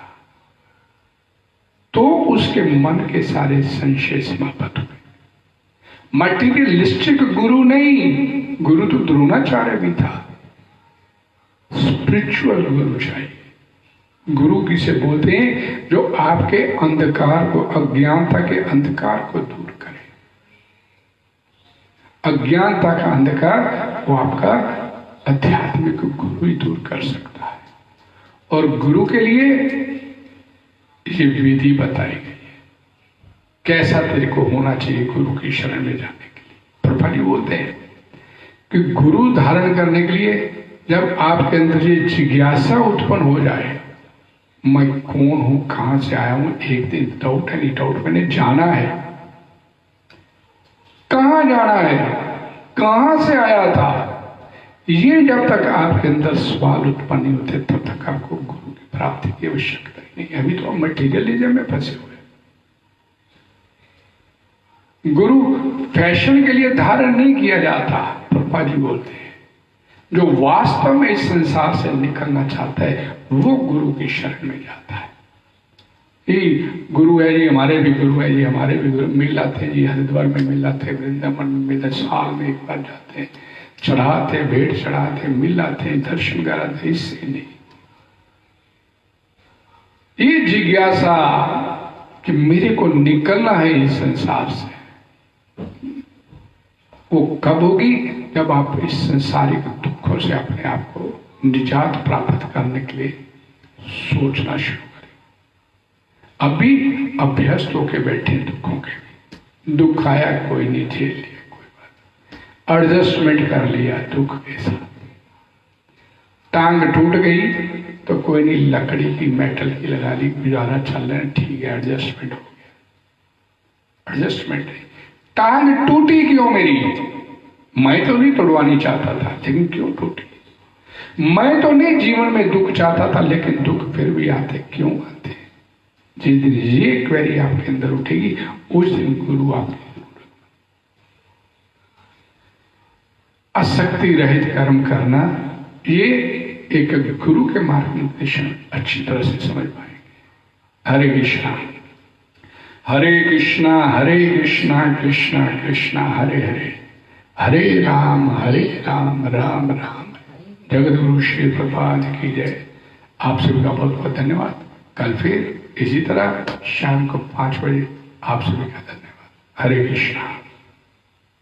तो उसके मन के सारे संशय समाप्त हुए। मटीरियलिस्टिक गुरु नहीं, गुरु तो द्रोणाचार्य भी था। स्पिरिचुअल गुरु चाहिए। गुरु किसे बोलते हैं? जो आपके अंधकार को, अज्ञानता के अंधकार को दूर करे। अज्ञानता का अंधकार वो आपका आध्यात्मिक गुरु ही दूर कर सकता है। और गुरु के लिए ये विधि बताई गई है, कैसा तेरे को होना चाहिए गुरु की शरण में जाने के लिए। प्रभा जी बोलते हैं कि गुरु धारण करने के लिए जब आपके अंदर ये जिज्ञासा उत्पन्न हो जाए, मैं कौन हूं, कहां से आया हूं, एक दिन डाउट है, नहीं डाउट, मैंने जाना है, कहां जाना है, कहां से आया था, ये जब तक आपके अंदर सवाल उत्पन्न नहीं होते तब तक आपको गुरु की प्राप्ति की आवश्यकता ही नहीं। अभी तो हम मटीरियलिज्म में फंसे हुए। गुरु फैशन के लिए धारण नहीं किया जाता। प्रभा जी बोलते हैं जो वास्तव में इस संसार से निकलना चाहता है वो गुरु की शरण में जाता है। ये गुरु है जी, हमारे भी गुरु है जी, हमारे भी गुरु मिल जाते हैं जी, हरिद्वार में मिल जाते हैं, वृंदावन में मिल जाते, साल में एक बार जाते हैं, चढ़ाते, भेंट चढ़ाते, मिल जाते हैं, दर्शन कराते, इससे नहीं। ये जिज्ञासा कि मेरे को निकलना है इस संसार से, वो कब होगी? जब आप इस संसारिक दुखों से अपने आप को निजात प्राप्त करने के लिए सोचना शुरू करें। अभी अभ्यस्त होके बैठे दुखों के, दुख आया कोई नहीं, झेल लिया, कोई बात, एडजस्टमेंट कर लिया दुख के साथ। टांग टूट गई तो कोई नहीं, लकड़ी की, मेटल की लगा ली, गुजारा चल रहा है, ठीक है, एडजस्टमेंट हो गया। एडजस्टमेंट है। टांग टूटी क्यों मेरी? मैं तो नहीं तोड़वानी चाहता था, लेकिन क्यों टूटी? मैं तो नहीं जीवन में दुख चाहता था, लेकिन दुख फिर भी आते, क्यों आते? जिस दिन ये क्वेरी आपके अंदर उठेगी उस दिन गुरु आपके आसक्ति रहित कर्म करना, ये एक गुरु के मार्गदर्शन अच्छी तरह से समझ पाएंगे। हरे कृष्णा हरे कृष्णा कृष्णा कृष्णा हरे हरे, हरे राम राम राम। जगद्गुरु श्री प्रभुपाद की जय। आप सभी का बहुत बहुत धन्यवाद। कल फिर इसी तरह शाम को 5 बजे आप सभी का धन्यवाद। हरे कृष्णा।